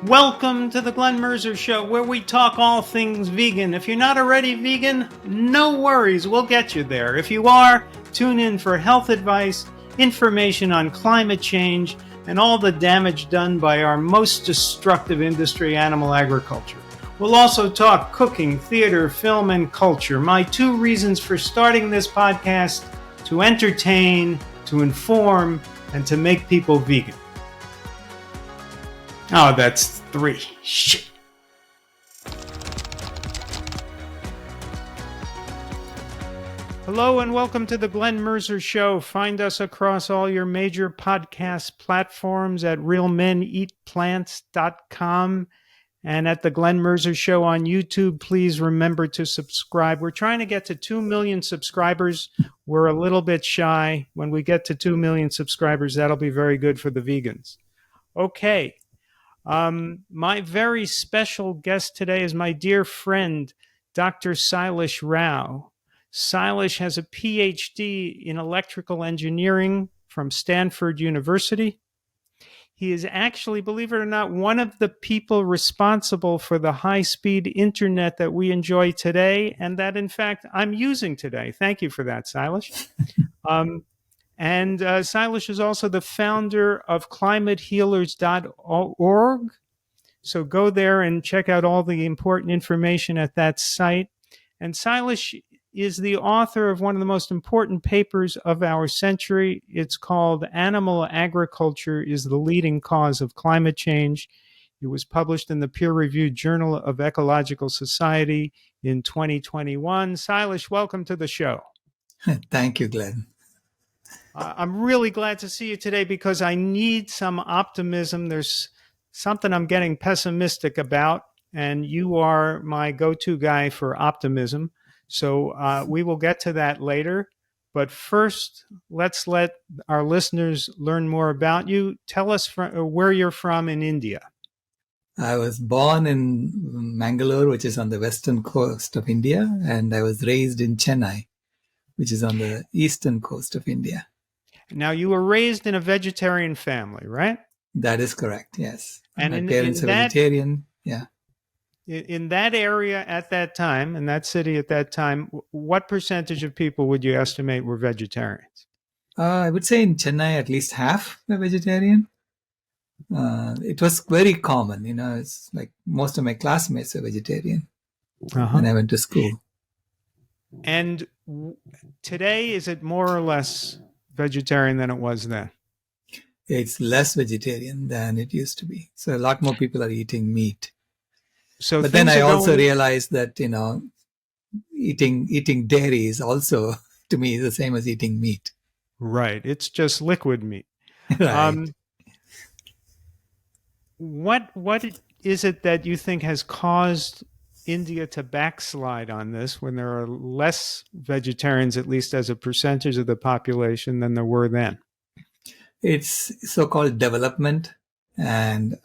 Welcome to the Glenn Mercer Show, where we talk all things vegan. If you're not already vegan, no worries, we'll get you there. If you are, tune in for health advice, information on climate change, and all the damage done by our most destructive industry, animal agriculture. We'll also talk cooking, theater, film, and culture. My 2 reasons for starting this podcast: to entertain, to inform, and to make people vegan. Oh, that's 3. Shit. Hello and welcome to the Glenn Mercer Show. Find us across all your major podcast platforms at realmeneatplants.com and at the Glenn Mercer Show on YouTube. Please remember to subscribe. We're trying to get to 2 million subscribers. We're a little bit shy. When we get to 2 million subscribers, that'll be very good for the vegans. Okay. My very special guest today is my dear friend, Dr. Sailesh Rao. Sailesh has a PhD in electrical engineering from Stanford University. He is actually, believe it or not, one of the people responsible for the high-speed internet that we enjoy today, and that, in fact, I'm using today. Thank you for that, Sailesh. And Sailesh is also the founder of climatehealers.org. So go there and check out all the important information at that site. And Sailesh is the author of one of the most important papers of our century. It's called Animal Agriculture is the Leading Cause of Climate Change. It was published in the peer-reviewed Journal of Ecological Society in 2021. Sailesh, welcome to the show. Thank you, Glenn. I'm really glad to see you today because I need some optimism. There's something I'm getting pessimistic about, and you are my go-to guy for optimism. So we will get to that later. But first, let's let our listeners learn more about you. Tell us where you're from in India. I was born in Mangalore, which is on the western coast of India, and I was raised in Chennai, which is on the eastern coast of India. Now, you were raised in a vegetarian family, right? That is correct, yes. And my parents are vegetarian, yeah. In that area at that time, in that city at that time, what percentage of people would you estimate were vegetarians? I would say in Chennai, at least half were vegetarian. It was very common, it's like most of my classmates were vegetarian when I went to school. And today, is it more or less vegetarian than it was then? It's less vegetarian than it used to be. So a lot more people are eating meat. But then I also realized that, eating dairy is also, to me, the same as eating meat. Right. It's just liquid meat. Right. What is it that you think has caused India to backslide on this when there are less vegetarians, at least as a percentage of the population, than there were then? It's so-called development and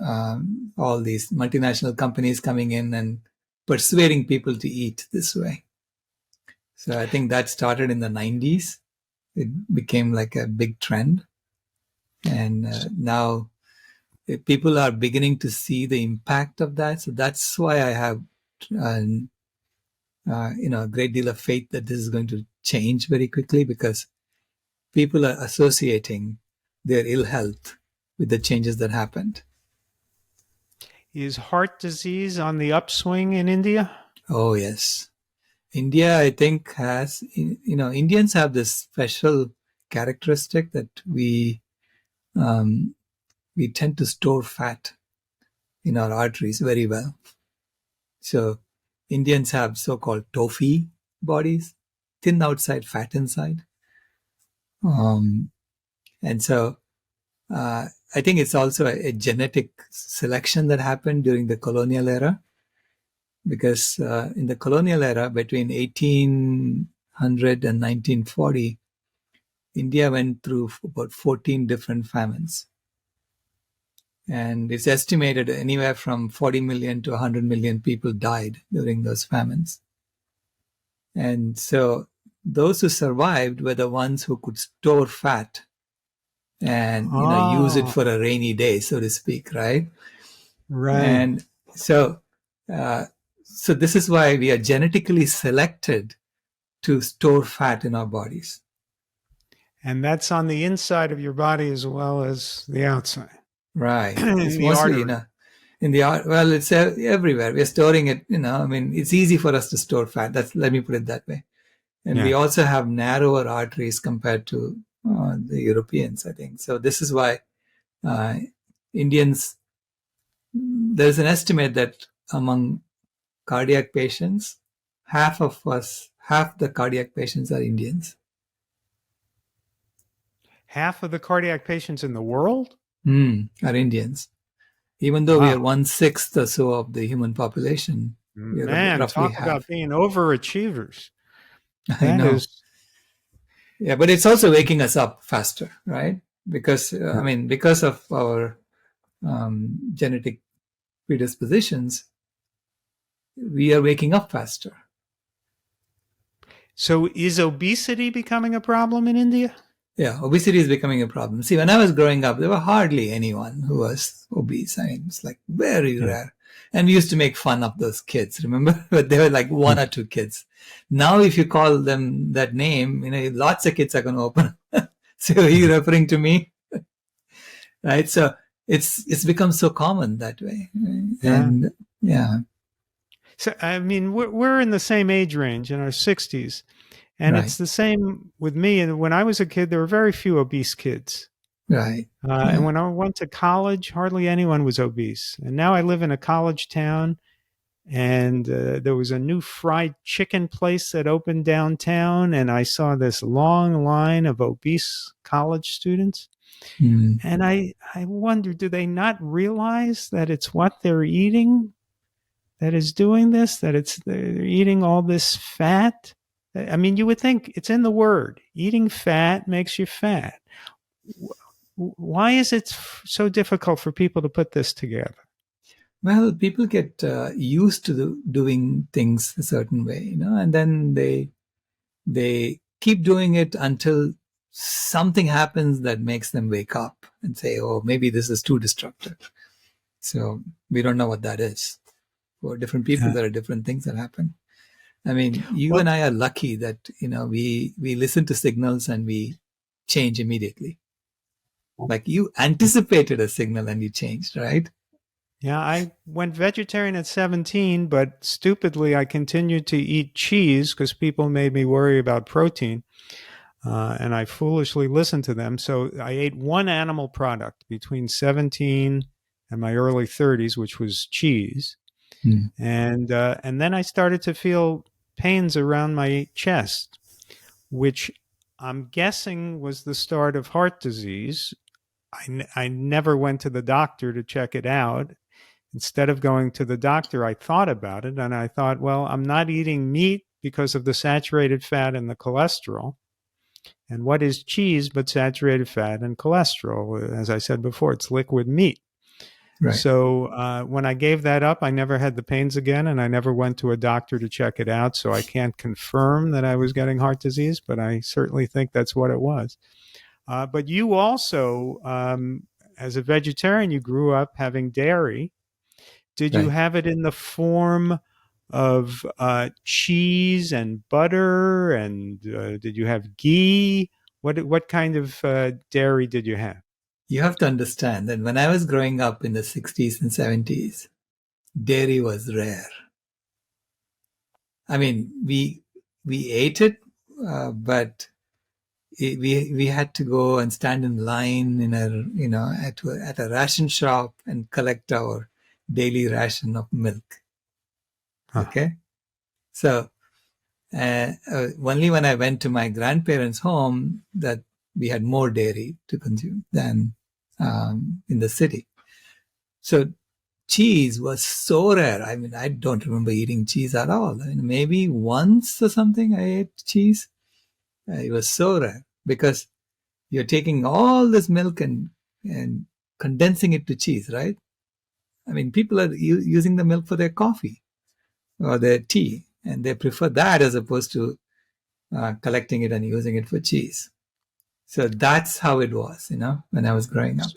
all these multinational companies coming in and persuading people to eat this way. So I think that started in the 90s. It became like a big trend. And now people are beginning to see the impact of that. So that's why I have a great deal of faith that this is going to change very quickly, because people are associating their ill health with the changes that happened. Is heart disease on the upswing in India? Oh, yes. India, I think, has, Indians have this special characteristic that we tend to store fat in our arteries very well. So Indians have so-called tofu bodies, thin outside, fat inside. And so I think it's also a genetic selection that happened during the colonial era, because in the colonial era, between 1800 and 1940, India went through about 14 different famines. And it's estimated anywhere from 40 million to 100 million people died during those famines. And so those who survived were the ones who could store fat and use it for a rainy day, so to speak, right? Right. And so, uh, so this is why we are genetically selected to store fat in our bodies. And that's on the inside of your body as well as the outside. Right. In It's the mostly, artery. in the art. Well, it's everywhere. We're storing it. I mean, it's easy for us to store fat. Let me put it that way. And we Yeah. also have narrower arteries compared to the Europeans, I think. So this is why uh, Indians. There's an estimate that among cardiac patients, half the cardiac patients are Indians. Half of the cardiac patients in the world? Are Indians. Even though we are Wow. 1/6 or so of the human population, we are Man, roughly talk about half. being overachievers. I That know. is, Yeah, but it's also waking us up faster, right? Because I mean, because of our genetic predispositions, we are waking up faster. so is obesity becoming a problem in India? Yeah, obesity is becoming a problem. See, when I was growing up, there were hardly anyone who was obese. I mean, it's like very Yeah. rare. And we used to make fun of those kids, remember? But there were like one or two kids. Now, if you call them that name, lots of kids are going to open. So are you referring to me? Right? So it's become so common that way. Yeah. And yeah, So, I mean, we're in the same age range in our 60s. And right, it's the same with me. And when I was a kid, there were very few obese kids. right. And Yeah. when I went to college, hardly anyone was obese. And now I live in a college town, and there was a new fried chicken place that opened downtown, and I saw this long line of obese college students. Mm, And I wonder, do they not realize that it's what they're eating that is doing this, that they're eating all this fat? I mean, you would think it's in the word. Eating fat makes you fat. Why is it so difficult for people to put this together? Well, people get used to doing things a certain way, and then they keep doing it until something happens that makes them wake up and say, "Oh, maybe this is too destructive." So we don't know what that is. For different people, Yeah. there are different things that happen. I mean, you Well, and I are lucky that we listen to signals and we change immediately. Like you anticipated a signal and you changed, right? yeah, I went vegetarian at 17, but stupidly, I continued to eat cheese because people made me worry about protein. And I foolishly listened to them. So I ate one animal product between 17 and my early 30s, which was cheese. Mm, And then I started to feel pains around my chest, which I'm guessing was the start of heart disease. I never went to the doctor to check it out. Instead of going to the doctor, I thought about it and I thought, well, I'm not eating meat because of the saturated fat and the cholesterol. And what is cheese but saturated fat and cholesterol? As I said before, it's liquid meat. right. So when I gave that up, I never had the pains again, and I never went to a doctor to check it out. So I can't confirm that I was getting heart disease, but I certainly think that's what it was. But you also, as a vegetarian, you grew up having dairy. Did you Right. have it in the form of cheese and butter, and did you have ghee? What kind of dairy did you have? You have to understand that when I was growing up in the 60s and 70s, dairy was rare. I mean, we ate it, but we had to go and stand in line in at a ration shop and collect our daily ration of milk. Huh. Okay, so only when I went to my grandparents' home that we had more dairy to consume than in the city. So cheese was so rare. I mean, I don't remember eating cheese at all. I mean, maybe once or something I ate cheese. It was so rare because you're taking all this milk and condensing it to cheese, right? I mean, people are using the milk for their coffee or their tea, and they prefer that as opposed to collecting it and using it for cheese. So that's how it was, when I was growing up.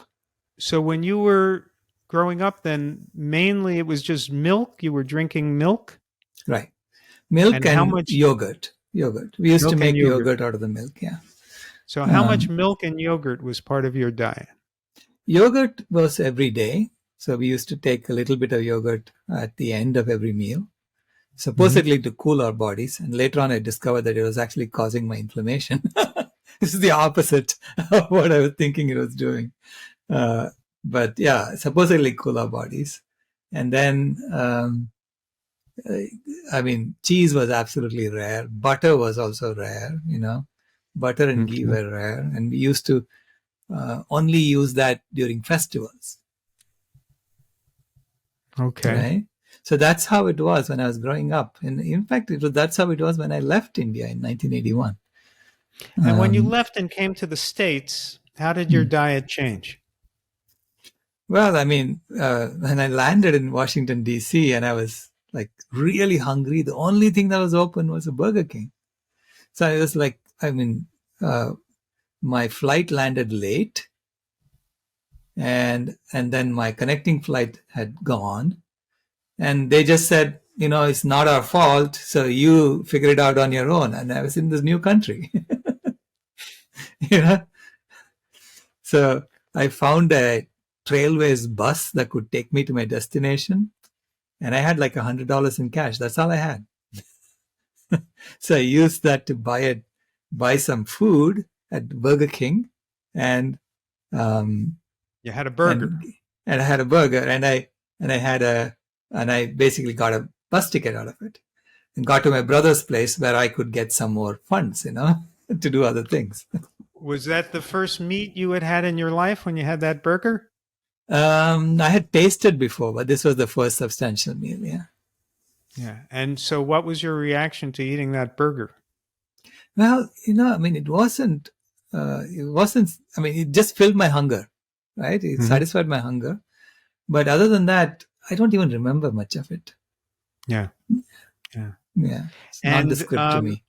So when you were growing up, then mainly it was just milk. You were drinking milk, Right. Milk and how and much yogurt. Yogurt. We used to milk and make yogurt? yogurt out of the milk. Yeah. So, how much Um, milk and yogurt was part of your diet? Yogurt was every day. So we used to take a little bit of yogurt at the end of every meal, Hmm. supposedly to cool our bodies. And later on, I discovered that it was actually causing my inflammation. This is the opposite of what I was thinking it was doing. Uh, but yeah, supposedly cool our bodies. And then, I mean, cheese was absolutely rare. Butter was also rare, butter and ghee Okay. were rare. And we used to only use that during festivals, Okay. right? So that's how it was when I was growing up. And in fact, that's how it was when I left India in 1981. And when you Um, left and came to the States, how did your hmm. diet change? Well, I mean, when I landed in Washington, D.C., and I was like really hungry, the only thing that was open was a Burger King. So I was like, I mean, uh, my flight landed late, and then my connecting flight had gone, and they just said, it's not our fault, so you figure it out on your own. And I was in this new country, you know. So I found a Trailways bus that could take me to my destination, and I had like $100 in cash. That's all I had. So I used that to buy some food at Burger King, and um, You had a burger. and and I had a burger, and I basically got a bus ticket out of it, and got to my brother's place where I could get some more funds, to do other things. Was that the first meat you had had in your life when you had that burger? I had tasted before, but this was the first substantial meal. Yeah. Yeah. And so, what was your reaction to eating that burger? Well, I mean, it wasn't. I mean, it just filled my hunger, right? It Hmm. satisfied my hunger. But other than that, I don't even remember much of it. Yeah. Yeah. Yeah, it's And nondescript to me.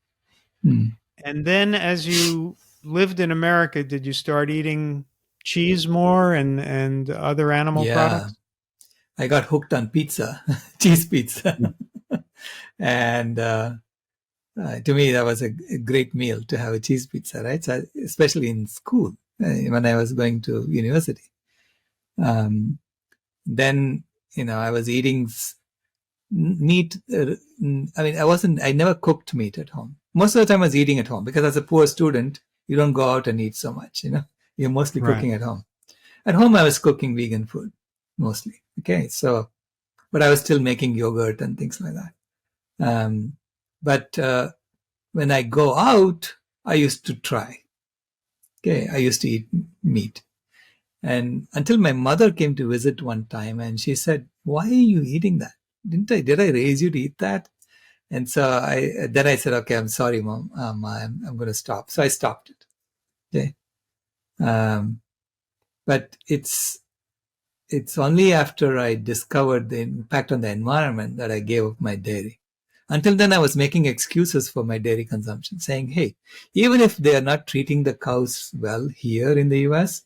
Hmm. and then, as you lived in America, did you start eating cheese more and other animal Yeah, products? I got hooked on pizza, cheese pizza, Mm. and to me that was a great meal to have a cheese pizza, right? So especially in school when I was going to university. Um, then I was eating meat. I mean, I never cooked meat at home. Most of the time I was eating at home because as a poor student, you don't go out and eat so much, you're mostly Right. cooking at home. At home, I was cooking vegan food mostly. Okay. So, but I was still making yogurt and things like that. But when I go out, I used to try. Okay. I used to eat meat. And until my mother came to visit one time and she said, "Why are you eating that? Did I raise you to eat that?" And so I said, "Okay, I'm sorry, mom. I'm going to stop." So I stopped it. Okay. Um, but it's only after I discovered the impact on the environment that I gave up my dairy. Until then, I was making excuses for my dairy consumption, saying, "Hey, even if they are not treating the cows well here in the US,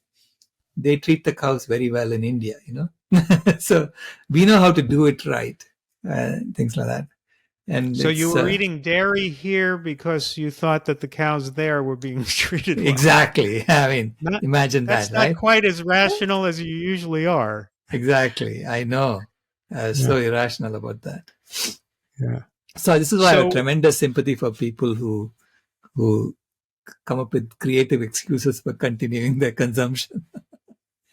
they treat the cows very well in India. So we know how to do it right, things like that." And So you it's were eating dairy here because you thought that the cows there were being treated well. exactly. I mean, Not imagine That's that, not right? quite as rational as you usually are. Exactly. I know. Yeah. So irrational about that. Yeah. So this is why I have So tremendous sympathy for people who come up with creative excuses for continuing their consumption,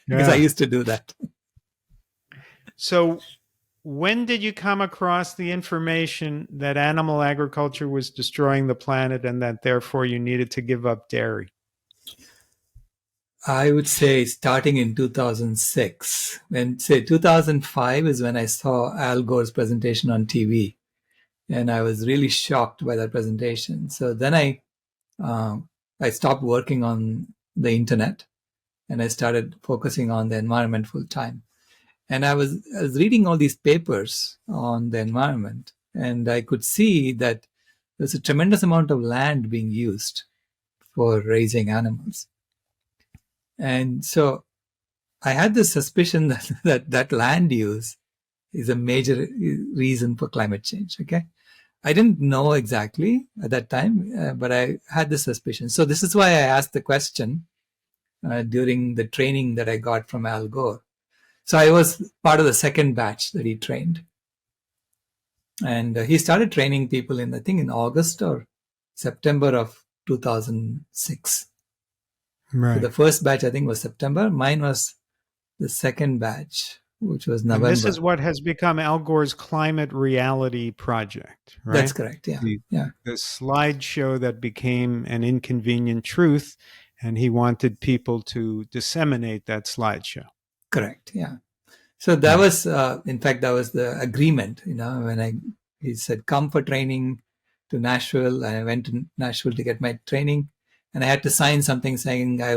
because I yeah. used to do that. So when did you come across the information that animal agriculture was destroying the planet and that therefore you needed to give up dairy? I would say starting in 2006. When say 2005 is when I saw Al Gore's presentation on TV, and I was really shocked by that presentation. So then I stopped working on the internet and I started focusing on the environment full time. And I was reading all these papers on the environment, and I could see that there's a tremendous amount of land being used for raising animals. And so I had this suspicion that land use is a major reason for climate change. Okay. I didn't know exactly at that time, but I had this suspicion. So this is why I asked the question during the training that I got from Al Gore. So I was part of the second batch that he trained. And he started training people I think in August or September of 2006. Right. So the first batch, I think, was September. Mine was the second batch, which was November. And this is what has become Al Gore's Climate Reality Project, right? That's correct. Yeah. The slideshow that became an inconvenient truth, and he wanted people to disseminate that slideshow. Correct. Yeah. So that was, in fact, that was the agreement. When he said, "Come for training to Nashville," and I went to Nashville to get my training, and I had to sign something saying I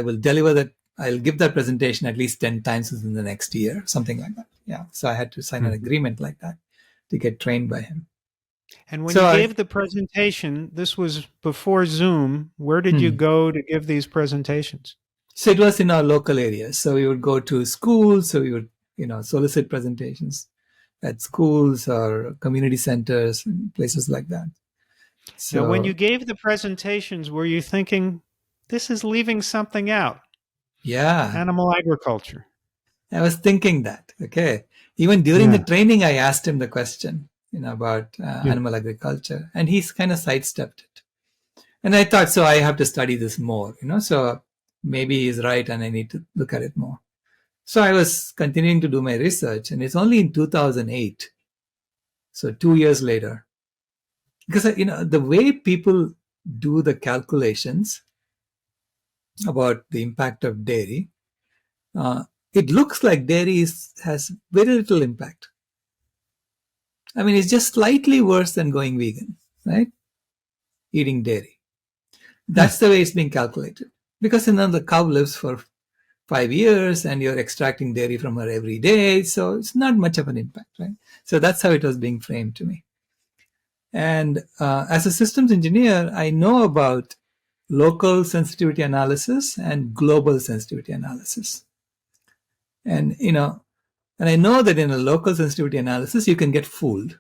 will deliver that. I'll give that presentation at least 10 times within the next year, something like that. Yeah. So I had to sign an agreement like that to get trained by him. And when you gave the presentation, this was before Zoom. Where did you go to give these presentations? So it was in our local areas. So we would go to schools. So we would, solicit presentations at schools or community centers and places like that. So now, when you gave the presentations, were you thinking, this is leaving something out? Yeah. Animal agriculture. I was thinking that. Okay. Even during the training, I asked him the question, about animal agriculture, and he's kind of sidestepped it. And I thought, so I have to study this more, so maybe he's right and I need to look at it more. So I was continuing to do my research, and it's only in 2008, so 2 years later, because, the way people do the calculations about the impact of dairy, it looks like dairy has very little impact. I mean, it's just slightly worse than going vegan, right? Eating dairy. That's the way it's being calculated. Because, the cow lives for 5 years and you're extracting dairy from her every day. So it's not much of an impact, right? So that's how it was being framed to me. And as a systems engineer, I know about local sensitivity analysis and global sensitivity analysis. And, and I know that in a local sensitivity analysis, you can get fooled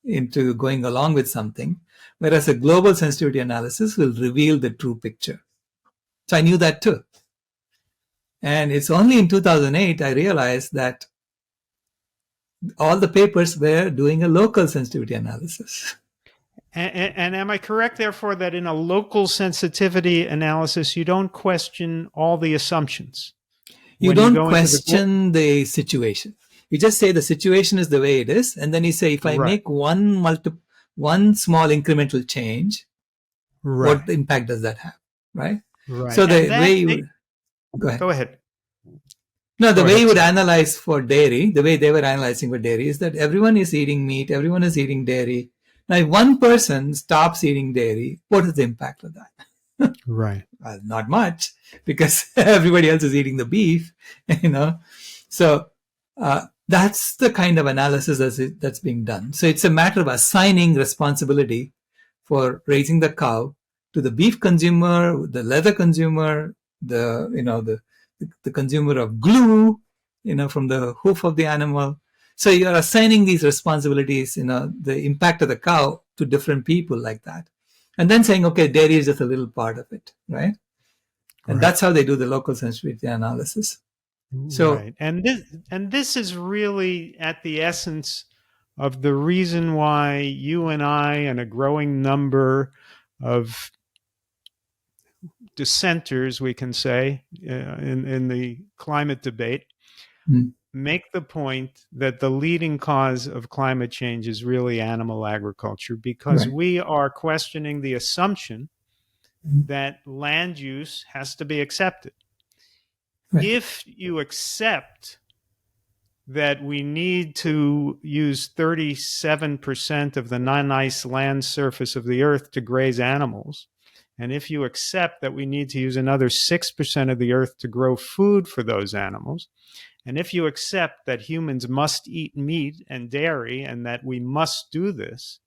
into going along with something, whereas a global sensitivity analysis will reveal the true picture. So I knew that too. And it's only in 2008 I realized that all the papers were doing a local sensitivity analysis. And am I correct, therefore, that in a local sensitivity analysis, you don't question all the assumptions? You don't question the situation. You just say the situation is the way it is. And then you say, if I make one small incremental change, what impact does that have? Right? So the way you... Go ahead. No, the way you would analyze for dairy, the way they were analyzing for dairy is that everyone is eating meat, everyone is eating dairy. Now, if one person stops eating dairy, what is the impact of that? Right. Well, not much, because everybody else is eating the beef, So that's the kind of analysis that's being done. So it's a matter of assigning responsibility for raising the cow to the beef consumer, the leather consumer, the consumer of glue, from the hoof of the animal. So you're assigning these responsibilities, the impact of the cow to different people like that. And then saying, okay, dairy is just a little part of it, right? And that's how they do the local sensitivity analysis. So, and this is really at the essence of the reason why you and I and a growing number of dissenters, we can say, in the climate debate, make the point that the leading cause of climate change is really animal agriculture, because we are questioning the assumption that land use has to be accepted. If you accept that we need to use 37% of the non-ice land surface of the earth to graze animals, and if you accept that we need to use another 6% of the earth to grow food for those animals, and if you accept that humans must eat meat and dairy and that we must do this,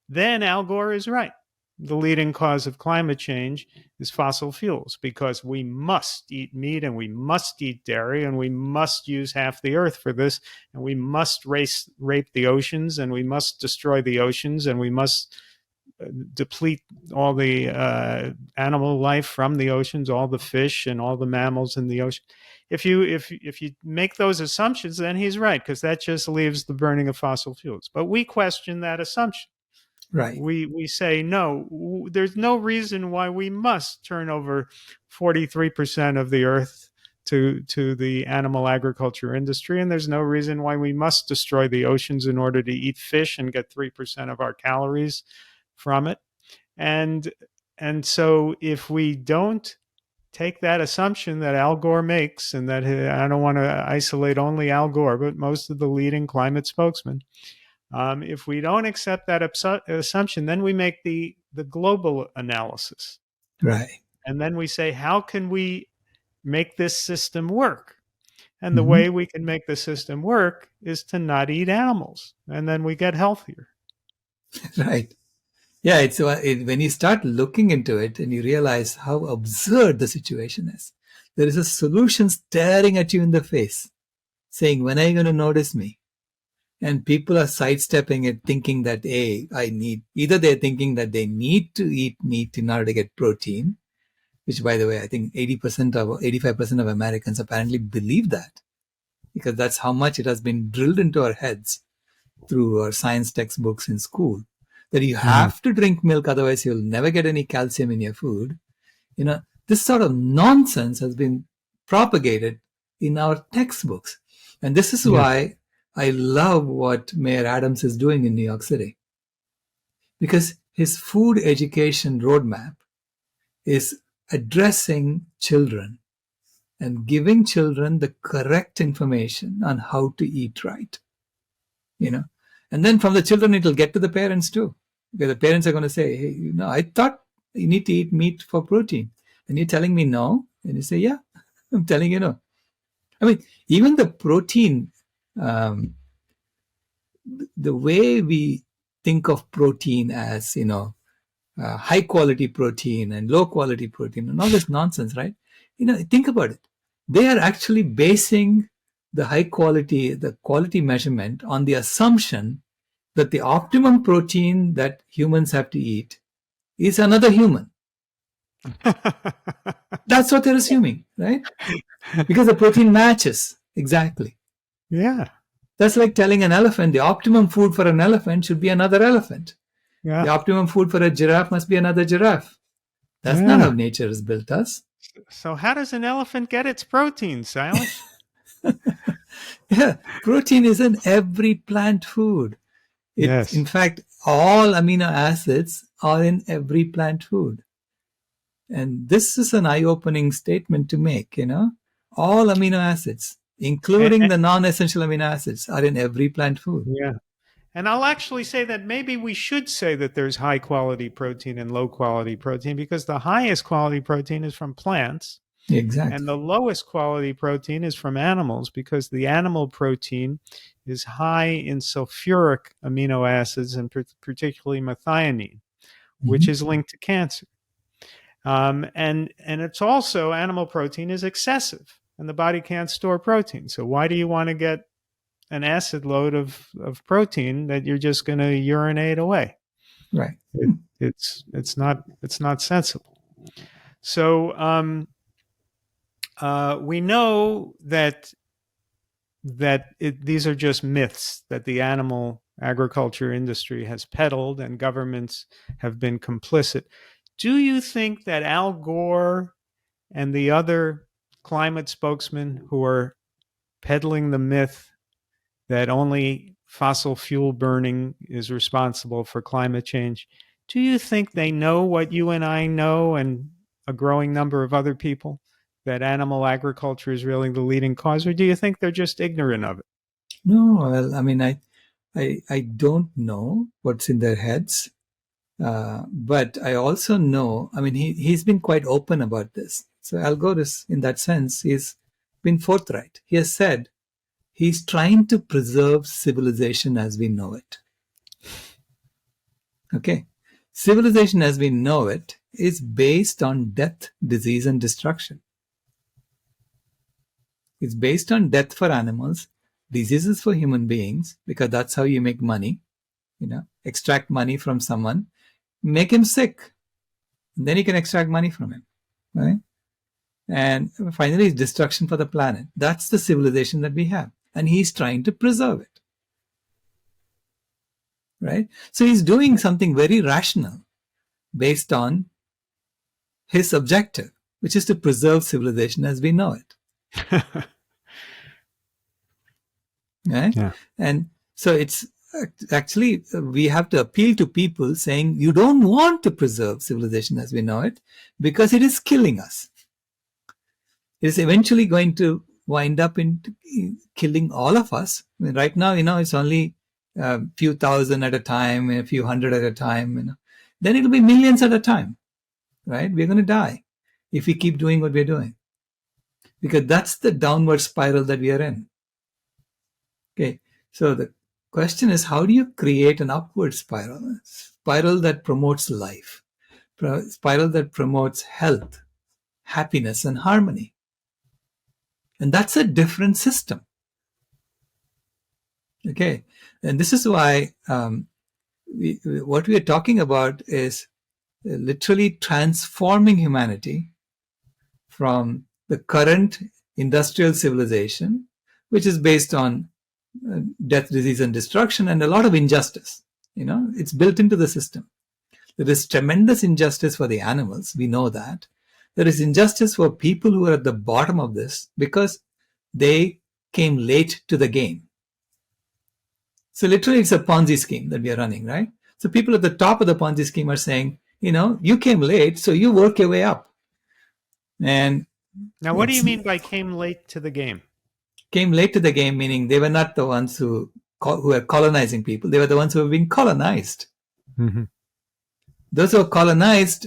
then Al Gore is right. the leading cause of climate change is fossil fuels, because we must eat meat and we must eat dairy and we must use half the earth for this, and we must rape the oceans and we must destroy the oceans and we must deplete all the animal life from the oceans, all the fish and all the mammals in the ocean. If you make those assumptions, then he's right, because that just leaves the burning of fossil fuels. But we question that assumption. Right. We say no. There's no reason why we must turn over 43% of the earth to the animal agriculture industry, and there's no reason why we must destroy the oceans in order to eat fish and get 3% of our calories from it. And so if we don't take that assumption that Al Gore makes, and that I don't want to isolate only Al Gore, but most of the leading climate spokesmen, if we don't accept that assumption, then we make the global analysis. Right. And then we say, how can we make this system work? And the Mm-hmm. way we can make the system work is to not eat animals. And then we get healthier. Right. Yeah, when you start looking into it and you realize how absurd the situation is, there is a solution staring at you in the face, saying, when are you going to notice me? And people are sidestepping it, thinking that, either they're thinking that they need to eat meat in order to get protein, which, by the way, I think 85% of Americans apparently believe that, because that's how much it has been drilled into our heads through our science textbooks in school, that you have to drink milk, otherwise you'll never get any calcium in your food. This sort of nonsense has been propagated in our textbooks. And this is why I love what Mayor Adams is doing in New York City, because his food education roadmap is addressing children and giving children the correct information on how to eat right. And then from the children, it'll get to the parents too. Because the parents are going to say, hey, I thought you need to eat meat for protein. And you're telling me no? And you say, yeah, I'm telling you no. I mean, even the protein, the way we think of protein as, high quality protein and low quality protein and all this nonsense, right? Think about it. They are actually basing the quality measurement on the assumption that the optimum protein that humans have to eat is another human. That's what they're assuming, right? Because the protein matches exactly. Yeah. That's like telling an elephant the optimum food for an elephant should be another elephant. Yeah. The optimum food for a giraffe must be another giraffe. That's not how nature has built us. So how does an elephant get its protein, Sailesh? Yeah, protein is in every plant food. Yes. In fact, all amino acids are in every plant food. And this is an eye-opening statement to make, All amino acids, including the non-essential amino acids, are in every plant food. Yeah. And I'll actually say that maybe we should say that there's high quality protein and low quality protein, because the highest quality protein is from plants. Exactly. And the lowest quality protein is from animals, because the animal protein is high in sulfuric amino acids, and particularly methionine, which is linked to cancer. And it's also, animal protein is excessive, and the body can't store protein. So why do you want to get an acid load of protein that you're just going to urinate away? Right. It's not sensible. So we know that these are just myths that the animal agriculture industry has peddled, and governments have been complicit. Do you think that Al Gore and the other climate spokesmen who are peddling the myth that only fossil fuel burning is responsible for climate change, do you think they know what you and I know, and a growing number of other people, that animal agriculture is really the leading cause, or do you think they're just ignorant of it? No, well, I mean, I don't know what's in their heads, but I also know, I mean, he's been quite open about this. So Al Gore is, in that sense, he's been forthright. He has said he's trying to preserve civilization as we know it. Okay. Civilization as we know it is based on death, disease, and destruction. It's based on death for animals, diseases for human beings, because that's how you make money. Extract money from someone, make him sick, and then you can extract money from him, right? And finally, it's destruction for the planet. That's the civilization that we have, and he's trying to preserve it, right? So he's doing something very rational based on his objective, which is to preserve civilization as we know it. Right? Yeah. And so it's actually, we have to appeal to people saying, you don't want to preserve civilization as we know it because it is killing us. It is eventually going to wind up in killing all of us. I mean, right now, it's only a few thousand at a time, a few hundred at a time. Then it'll be millions at a time, right? We're going to die if we keep doing what we're doing, because that's the downward spiral that we are in. Okay, so the question is, how do you create an upward spiral? Spiral that promotes life, spiral that promotes health, happiness, and harmony. And that's a different system. Okay, and this is why what we are talking about is literally transforming humanity from the current industrial civilization, which is based on death, disease, and destruction, and a lot of injustice. It's built into the system. There is tremendous injustice for the animals. We know that. There is injustice for people who are at the bottom of this because they came late to the game. So literally, it's a Ponzi scheme that we are running, right? So people at the top of the Ponzi scheme are saying, you came late, so you work your way up. And now, what do you mean by came late to the game? Came late to the game, meaning they were not the ones who were colonizing people. They were the ones who were being colonized. Mm-hmm. Those who were colonized,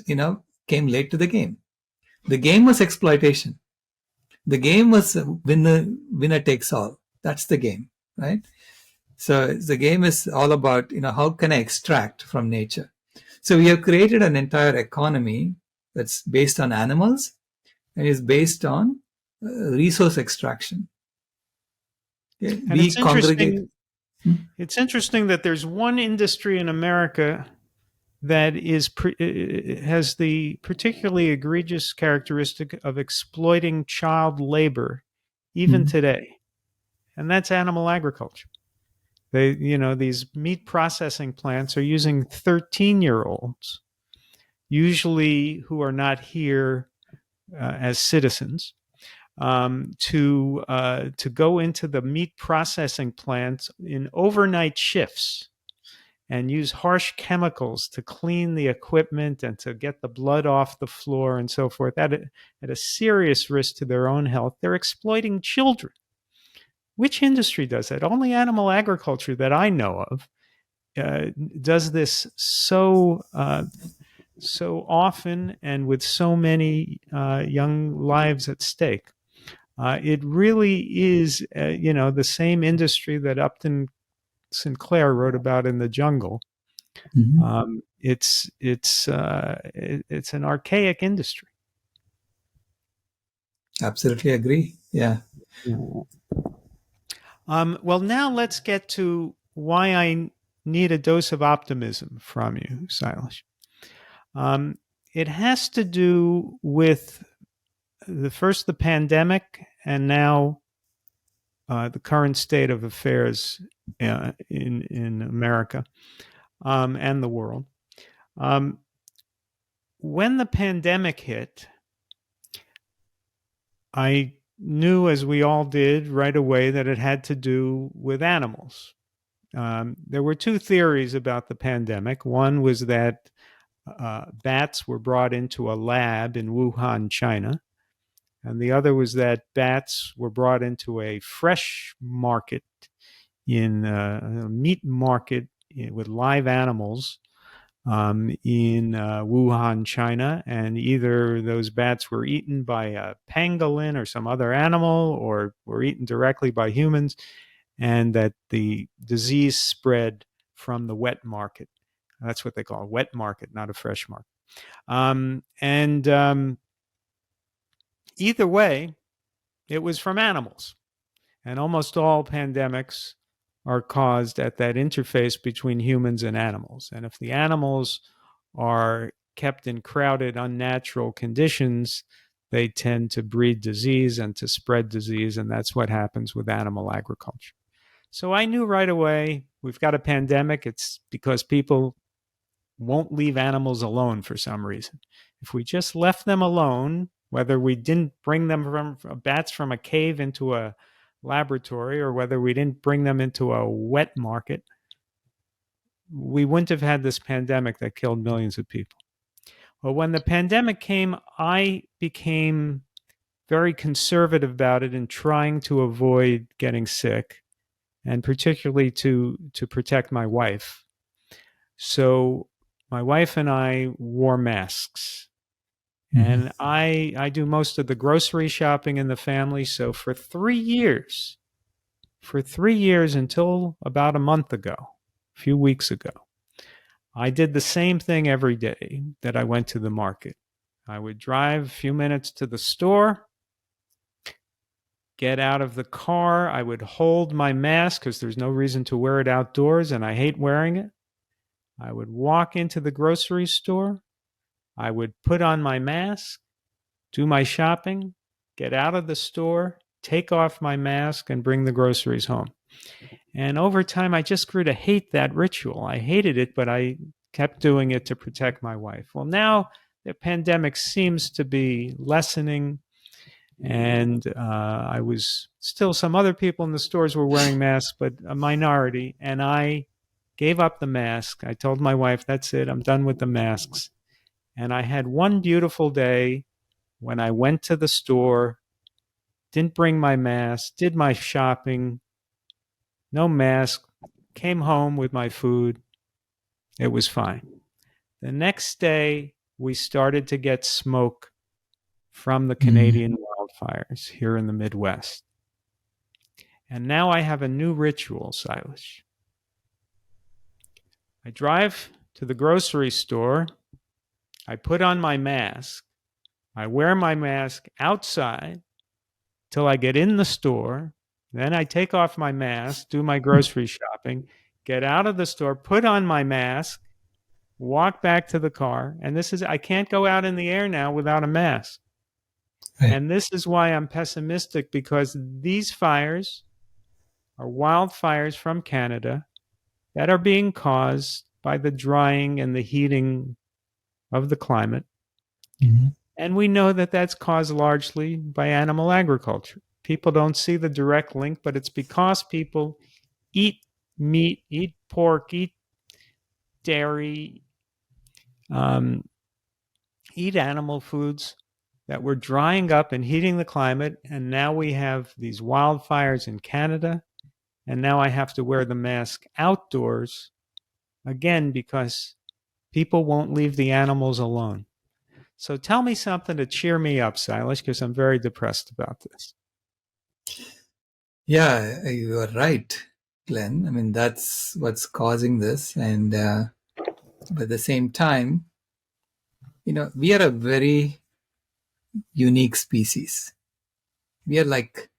came late to the game. The game was exploitation. The game was winner takes all. That's the game, right? So the game is all about, how can I extract from nature? So we have created an entire economy that's based on animals and is based on resource extraction. Okay? And it's interesting. It's interesting that there's one industry in America that has the particularly egregious characteristic of exploiting child labor, even today, and that's animal agriculture. These meat processing plants are using 13-year-olds, usually who are not here as citizens, to go into the meat processing plants in overnight shifts and use harsh chemicals to clean the equipment and to get the blood off the floor and so forth, at a serious risk to their own health. They're exploiting children. Which industry does that? Only animal agriculture that I know of does this so often and with so many young lives at stake. It really is, the same industry that Upton Sinclair wrote about in The Jungle. Mm-hmm. It's an archaic industry. Absolutely agree. Yeah. Well, now let's get to why I need a dose of optimism from you, Sailesh. It has to do with the pandemic and now the current state of affairs in America and the world. When the pandemic hit, I knew, as we all did right away, that it had to do with animals. There were two theories about the pandemic. One was that bats were brought into a lab in Wuhan, China. And the other was that bats were brought into a fresh market, in a meat market with live animals in Wuhan, China, and either those bats were eaten by a pangolin or some other animal, or were eaten directly by humans, and that the disease spread from the wet market That's what they call a wet market, not a fresh market. And either way, it was from animals. And almost all pandemics are caused at that interface between humans and animals. And if the animals are kept in crowded, unnatural conditions, they tend to breed disease and to spread disease. And that's what happens with animal agriculture. So I knew right away, we've got a pandemic. It's because people won't leave animals alone for some reason. If we just left them alone, whether we didn't bring them from bats from a cave into a laboratory or whether we didn't bring them into a wet market, we wouldn't have had this pandemic that killed millions of people. Well, when the pandemic came, I became very conservative about it and trying to avoid getting sick, and particularly to protect my wife. So my wife and I wore masks. And I do most of the grocery shopping in the family. So for 3 years until about a month ago, a few weeks ago, I did the same thing every day that I went to the market. I would drive a few minutes to the store, get out of the car. I would hold my mask because there's no reason to wear it outdoors, and I hate wearing it. I would walk into the grocery store. I would put on my mask, do my shopping, get out of the store, take off my mask, and bring the groceries home. And over time, I just grew to hate that ritual. I hated it, but I kept doing it to protect my wife. Well, now the pandemic seems to be lessening, and I was still, some other people in the stores were wearing masks, but a minority, and I gave up the mask. I told my wife, that's it, I'm done with the masks. And I had one beautiful day when I went to the store, didn't bring my mask, did my shopping, no mask, came home with my food. It was fine. The next day, we started to get smoke from the Canadian wildfires here in the Midwest. And now I have a new ritual, Sailesh. I drive to the grocery store. I put on my mask. I wear my mask outside till I get in the store. Then I take off my mask, do my grocery shopping, get out of the store, put on my mask, walk back to the car. And I can't go out in the air now without a mask. Right. And this is why I'm pessimistic, because these fires are wildfires from Canada that are being caused by the drying and the heating of the climate. Mm-hmm. And we know that that's caused largely by animal agriculture. People don't see the direct link, but it's because people eat meat, eat pork, eat dairy, eat animal foods that were drying up and heating the climate. And now we have these wildfires in Canada. And now I have to wear the mask outdoors again because people won't leave the animals alone. So tell me something to cheer me up, Sailesh, because I'm very depressed about this. Yeah, you are right, Glenn. I mean, that's what's causing this. And but at the same time, we are a very unique species. We are like,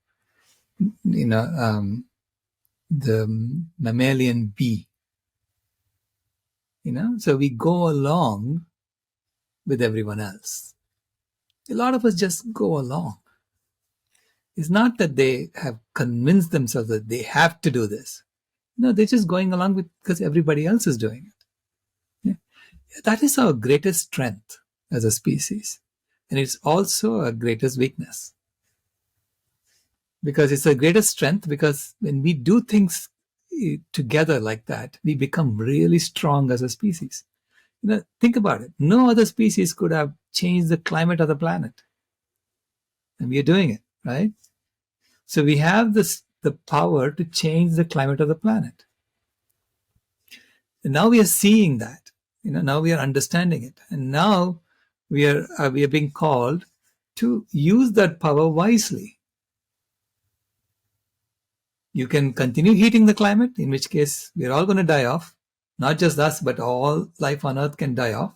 the mammalian bee. So we go along with everyone else. A lot of us just go along. It's not that they have convinced themselves that they have to do this. No, they're just going along with because everybody else is doing it. Yeah. That is our greatest strength as a species. And it's also our greatest weakness. Because it's our greatest strength because when we do things together like that, we become really strong as a species. Think about it. No other species could have changed the climate of the planet. And we are doing it, right? So we have the power to change the climate of the planet. And now we are seeing that. Now we are understanding it. And now we are being called to use that power wisely. You can continue heating the climate, in which case we're all going to die off. not just us, but all life on Earth can die off.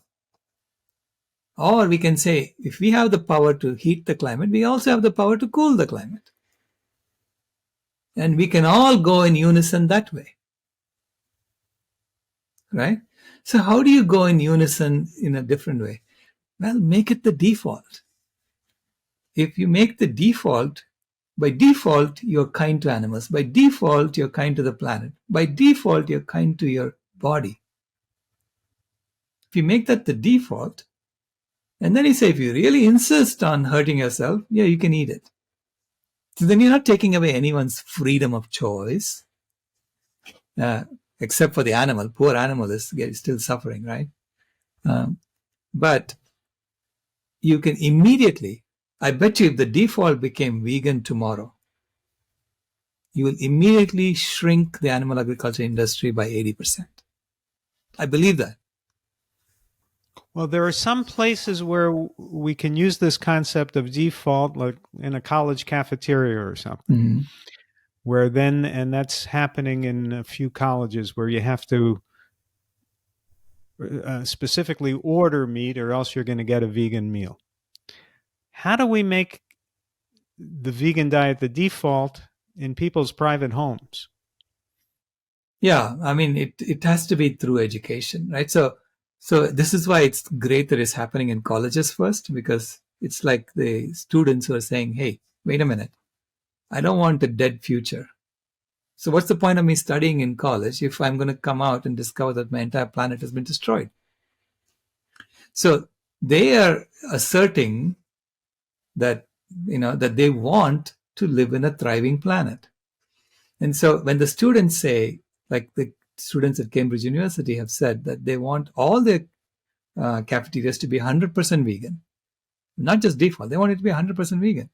Or we can say, if we have the power to heat the climate, we also have the power to cool the climate. And we can all go in unison that way. Right? So how do you go in unison in a different way? Well, make it the default. If you make the default, by default, you're kind to animals. By default, you're kind to the planet. By default, you're kind to your body. If you make that the default, and then you say, if you really insist on hurting yourself, yeah, you can eat it. So then you're not taking away anyone's freedom of choice, except for the animal. Poor animal is still suffering, right? But you can immediately, I bet you if the default became vegan tomorrow, you will immediately shrink the animal agriculture industry by 80%. I believe that. Well, there are some places where we can use this concept of default, like in a college cafeteria or something, where then, and that's happening in a few colleges where you have to specifically order meat or else you're going to get a vegan meal. How do we make the vegan diet the default in people's private homes? Yeah, I mean, it has to be through education, right? So this is why it's great that it's happening in colleges first, because it's like the students who are saying, hey, wait a minute, I don't want a dead future. So what's the point of me studying in college if I'm going to come out and discover that my entire planet has been destroyed? So they are asserting that, that they want to live in a thriving planet. And so when the students say, like the students at Cambridge University have said that they want all their cafeterias to be 100% vegan, not just default, they want it to be 100% vegan.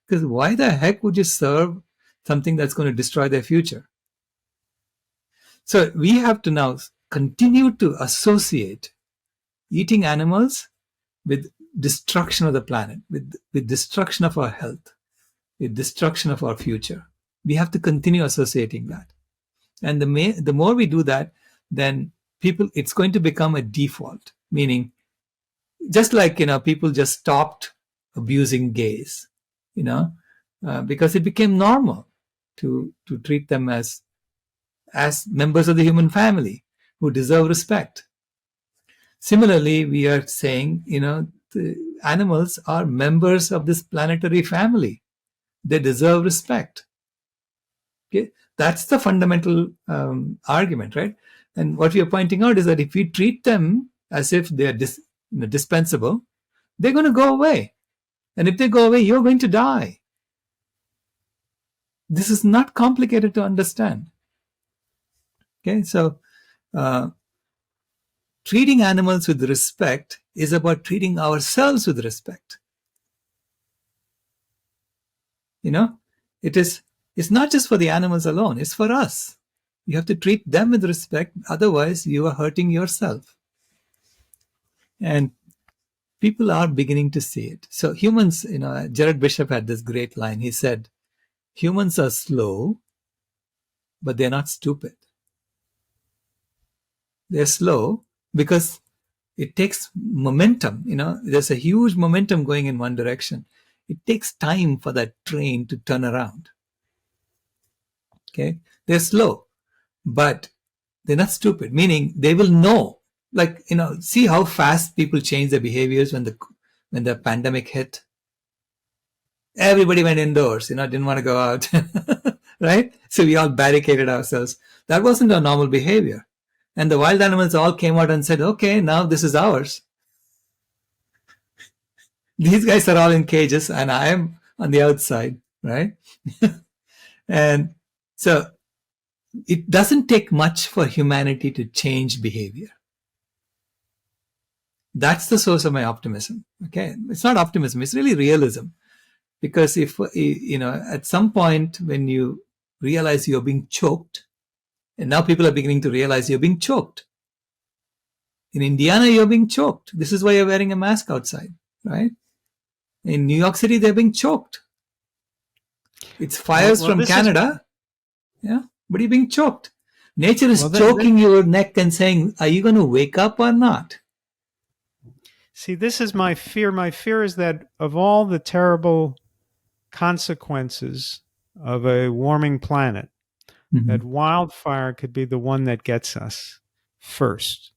Because why the heck would you serve something that's going to destroy their future? So we have to now continue to associate eating animals with destruction of the planet, with destruction of our health, with destruction of our future. We have to continue associating that. And the more we do that, then it's going to become a default, meaning just like, people just stopped abusing gays, because it became normal to treat them as members of the human family who deserve respect. Similarly, we are saying, the animals are members of this planetary family. They deserve respect. Okay, that's the fundamental argument, right? And what we are pointing out is that if we treat them as if they are dispensable, they're going to go away. And if they go away, you're going to die. This is not complicated to understand. Okay, so treating animals with respect is about treating ourselves with respect. It's not just for the animals alone, it's for us. You have to treat them with respect, otherwise you are hurting yourself. And people are beginning to see it. So humans, Jared Bishop had this great line. He said, humans are slow, but they're not stupid. They're slow because it takes momentum. There's a huge momentum going in one direction. It takes time for that train to turn around. Okay, they're slow, but they're not stupid, meaning they will know. Like, see how fast people change their behaviors when the pandemic hit. Everybody went indoors, didn't want to go out, right? So we all barricaded ourselves. That wasn't our normal behavior. And the wild animals all came out and said, okay, now this is ours. These guys are all in cages and I am on the outside, right? And so it doesn't take much for humanity to change behavior. That's the source of my optimism. Okay, it's not optimism, it's really realism. Because if, at some point when you realize you're being choked, and now people are beginning to realize you're being choked. In Indiana, you're being choked. This is why you're wearing a mask outside, right? In New York City, they're being choked. It's fires from Canada. Yeah, but you're being choked. Nature is Well, choking your neck and saying, are you going to wake up or not? see, this is my fear. My fear is that of all the terrible consequences of a warming planet, Mm-hmm. that wildfire could be the one that gets us first.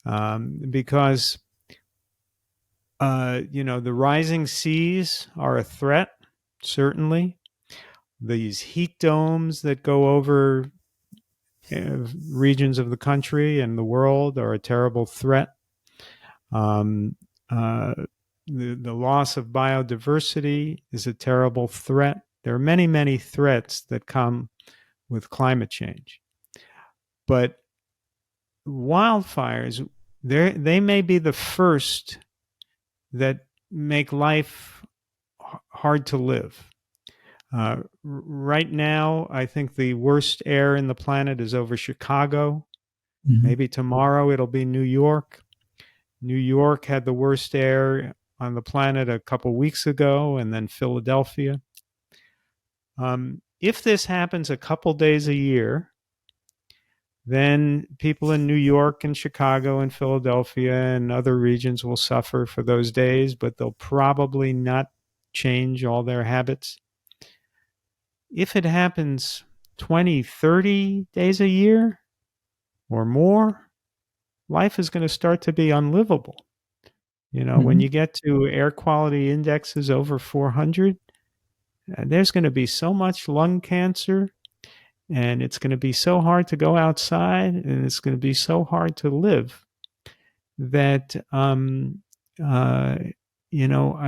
Because, the rising seas are a threat, certainly. These heat domes that go over regions of the country and the world are a terrible threat. Um, uh, the loss of biodiversity is a terrible threat. There are many, many threats that come with climate change. But wildfires, they may be the first that make life hard to live. Right now, I think the worst air in the planet is over Chicago. Mm-hmm. Maybe tomorrow it'll be New York. New York had the worst air on the planet a couple weeks ago, and then Philadelphia. If this happens a couple days a year, then people in New York and Chicago and Philadelphia and other regions will suffer for those days, but they'll probably not change all their habits. If it happens 20, 30 days a year or more, life is going to start to be unlivable. When Mm-hmm. you get to air quality indexes over 400, there's going to be so much lung cancer, and it's going to be so hard to go outside, and it's going to be so hard to live that, I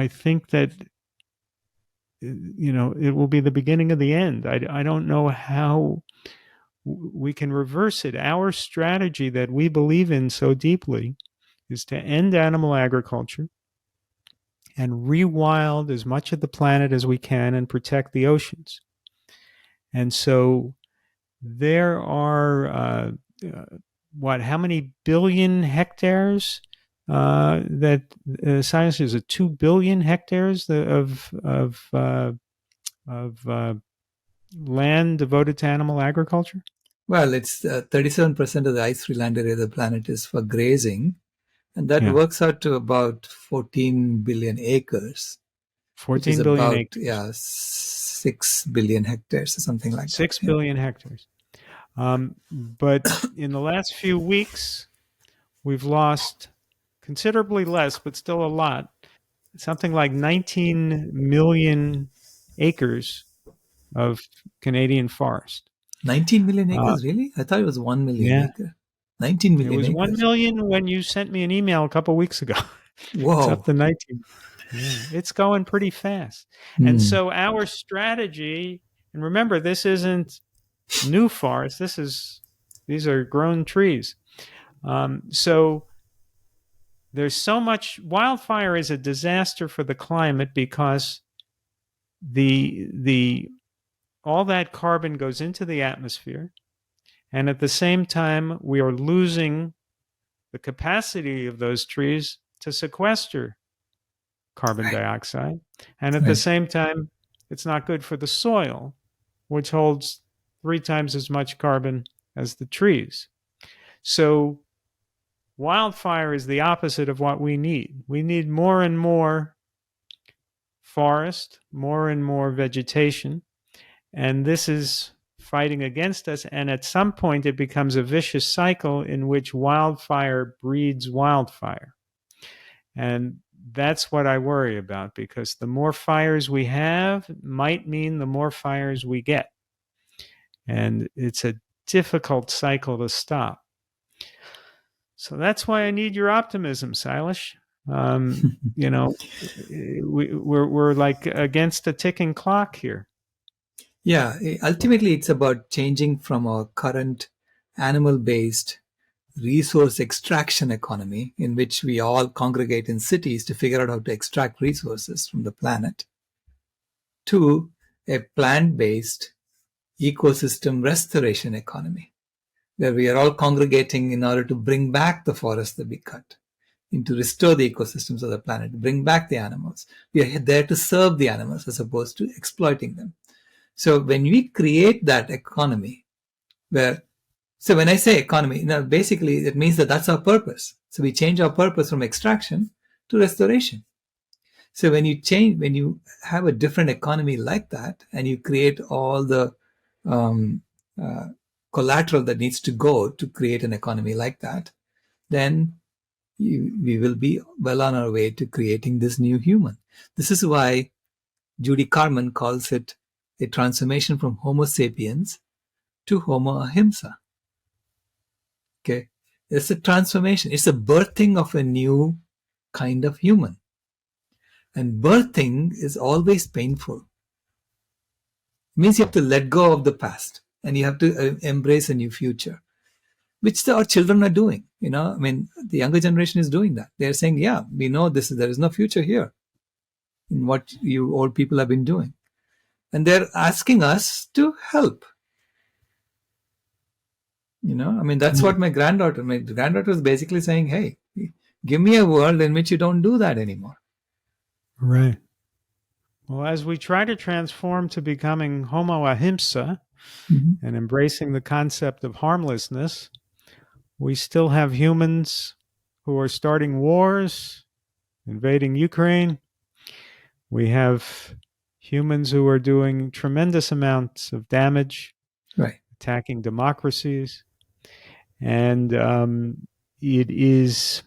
think that, it will be the beginning of the end. I don't know how we can reverse it. Our strategy that we believe in so deeply is to end animal agriculture and rewild as much of the planet as we can and protect the oceans. And so there are, how many billion hectares that science is 2 billion hectares of land devoted to animal agriculture? Well, it's 37% of the ice-free land area of the planet is for grazing, and that Yeah, works out to about 14 billion acres, which is 14 billion about acres, 6 billion hectares or something like that. 6 billion hectares. But in the last few weeks, we've lost considerably less, but still a lot, something like 19 million acres of Canadian forest. 19 million Uh, acres, really? I thought it was 1 million yeah, acre. 19 it million was 1 acres. million when you sent me an email a couple weeks ago. It's up Whoa. to 19. Yeah, it's going pretty fast. And Hmm. so our strategy, and remember, this isn't new forest. These are grown trees. So there's so much. Wildfire is a disaster for the climate because the all that carbon goes into the atmosphere, and at the same time we are losing the capacity of those trees to sequester carbon Right. dioxide, and at the Right. same time it's not good for the soil, which holds 3 times as much carbon as the trees. So wildfire is the opposite of what we need. We need more and more forest, more and more vegetation, and this is fighting against us. And at some point, it becomes a vicious cycle in which wildfire breeds wildfire. And that's what I worry about, because the more fires we have might mean the more fires we get. And it's a difficult cycle to stop. So that's why I need your optimism, Sailesh. You know, we're like against a ticking clock here. Yeah, ultimately, it's about changing from a current animal based resource extraction economy in which we all congregate in cities to figure out how to extract resources from the planet to a plant based ecosystem restoration economy where we are all congregating in order to bring back the forest that we cut, and to restore the ecosystems of the planet, bring back the animals. We are there to serve the animals as opposed to exploiting them. So when we create that economy where So when I say economy, basically it means that that's our purpose. So we change our purpose from extraction to restoration. So when you have a different economy like that, and you create all the um, uh, collateral that needs to go to create an economy like that, then we will be well on our way to creating this new human. This is why Judy Carman calls it a transformation from Homo sapiens to Homo ahimsa. Okay, it's a transformation. It's a birthing of a new kind of human, and birthing is always painful. It means you have to let go of the past and you have to embrace a new future, which our children are doing. I mean, the younger generation is doing that. They're saying, "Yeah, we know there is no future here in what you old people have been doing," and they're asking us to help. I mean, that's what my granddaughter is basically saying, "Hey, give me a world in which you don't do that anymore." Right. Well, as we try to transform to becoming Homo ahimsa Mhm. and embracing the concept of harmlessness, we still have humans who are starting wars, invading Ukraine. We have humans who are doing tremendous amounts of damage, Right. attacking democracies. And it is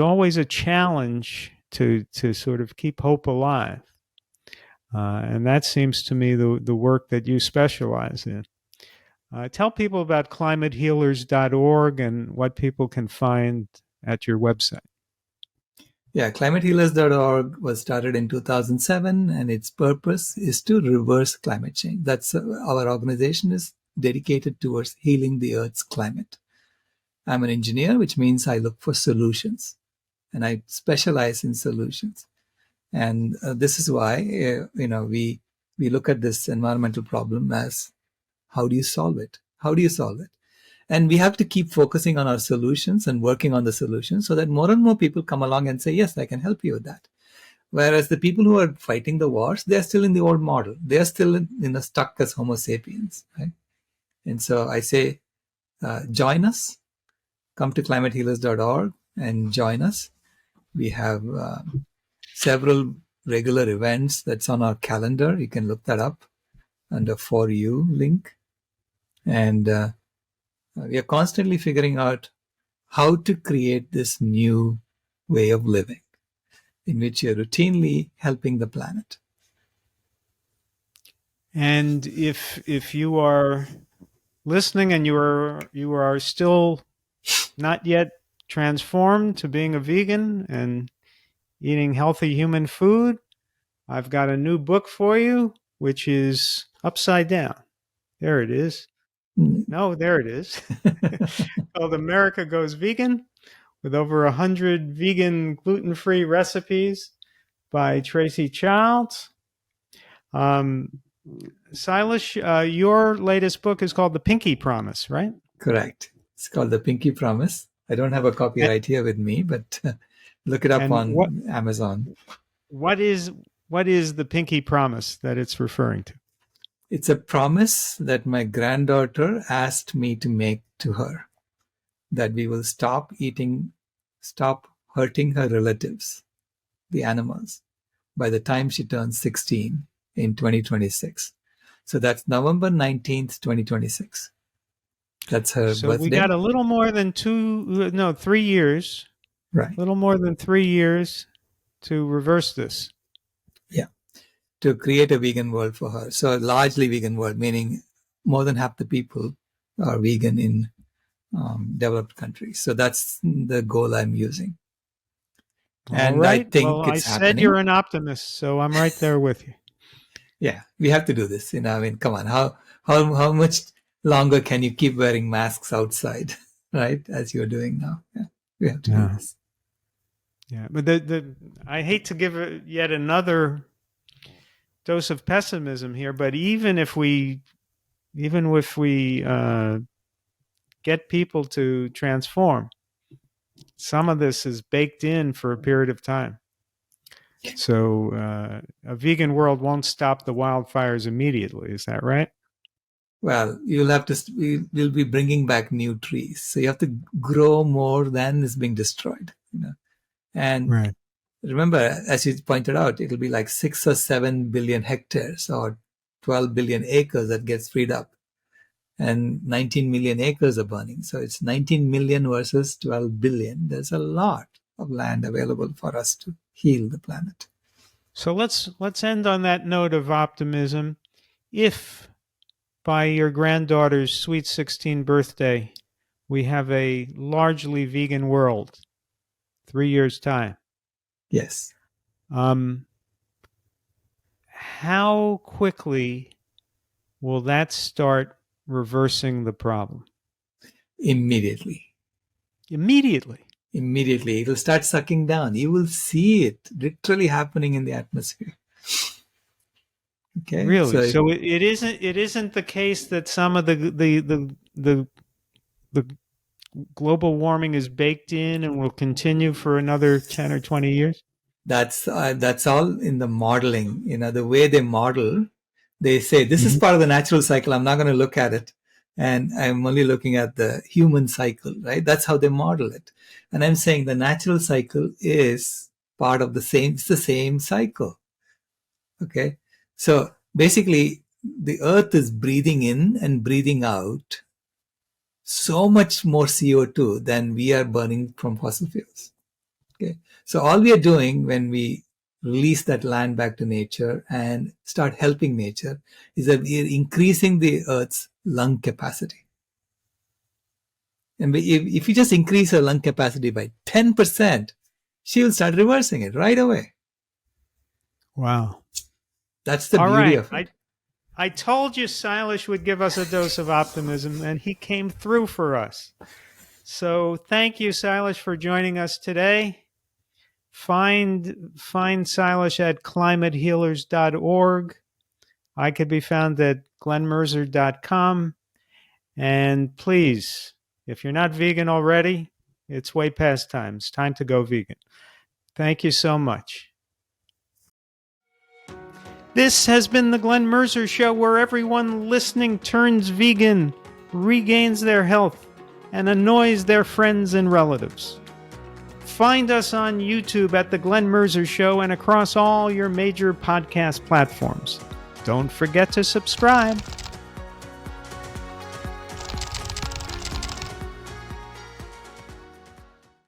always a challenge to sort of keep hope alive. And that seems to me the work that you specialize in. Tell people about climatehealers.org and what people can find at your website. Yeah, climatehealers.org was started in 2007, and its purpose is to reverse climate change. That's our organization is dedicated towards healing the Earth's climate. I'm an engineer, which means I look for solutions, and I specialize in solutions. And this is why we look at this environmental problem as, how do you solve it? How do you solve it? And we have to keep focusing on our solutions and working on the solutions so that more and more people come along and say, yes, I can help you with that. Whereas the people who are fighting the wars, they're still in the old model. They're still stuck as Homo sapiens. Right? And so I say, join us, come to climatehealers.org and join us. We have several regular events that's on our calendar. You can look that up under For You link. And we are constantly figuring out how to create this new way of living in which you're routinely helping the planet. And if you are listening and you are still not yet transformed to being a vegan and eating healthy human food, I've got a new book for you, which is upside down. There it is. No, there it is. Called America Goes Vegan, with over 100 vegan gluten-free recipes by Tracy Childs. Sailesh, your latest book is called The Pinky Promise, right? Correct. It's called The Pinky Promise. I don't have a copyright here with me, but look it up And on Amazon. what is the Pinky Promise that it's referring to? It's a promise that my granddaughter asked me to make to her, that we will stop hurting her relatives, the animals, by the time she turns 16 in 2026. So that's November 19th, 2026. That's her So we birthday. got a little more than 3 years, Right. a little more than 3 years to reverse this. Yeah. To create a vegan world for her. So a largely vegan world, meaning more than half the people are vegan in developed countries. So that's the goal I'm using. All And I right. think Well, I it's said happening. you're an optimist, so I'm right there with you. Yeah, we have to do this. I mean, come on. How much longer can you keep wearing masks outside, right? As you're doing now. Yeah, we have to do this. Yeah, but I hate to give yet another dose of pessimism here, but even if we get people to transform, some of this is baked in for a period of time. So a vegan world won't stop the wildfires immediately. Is that right? Well, we'll be bringing back new trees. So you have to grow more than is being destroyed. And Right. remember, as you pointed out, it'll be like 6 or 7 billion hectares or 12 billion acres that gets freed up. And 19 million acres are burning. So it's 19 million versus 12 billion. There's a lot of land available for us to heal the planet. So let's end on that note of optimism. If by your granddaughter's sweet 16 birthday, we have a largely vegan world, 3 years' time, Yes, um, how quickly will that start reversing the problem? immediately. Immediately. Immediately. It'll start sucking down. You will see it literally happening in the atmosphere. Okay. Really? So So it isn't the case that some of the global warming is baked in and will continue for another 10 or 20 years? that's all in the modeling. The way they model, they say this is Mhm. part of the natural cycle. I'm not going to look at it. And I'm only looking at the human cycle, right? That's how they model it. And I'm saying the natural cycle is part of it's the same cycle. Okay. So basically, the earth is breathing in and breathing out so much more CO2 than we are burning from fossil fuels. Okay. So all we are doing when we release that land back to nature and start helping nature is that we are increasing the earth's lung capacity. And if you just increase her lung capacity by 10%, she will start reversing it right away. Wow. That's the All beauty right. of it. I told you Sailesh would give us a dose of optimism, and he came through for us. So thank you, Sailesh, for joining us today. Find Sailesh at climatehealers.org. I could be found at glenmerzer.com. And please, if you're not vegan already, it's way past time. It's time to go vegan. Thank you so much. This has been the Glen Mercer Show, where everyone listening turns vegan, regains their health, and annoys their friends and relatives. Find us on YouTube at The Glen Mercer Show and across all your major podcast platforms. Don't forget to subscribe.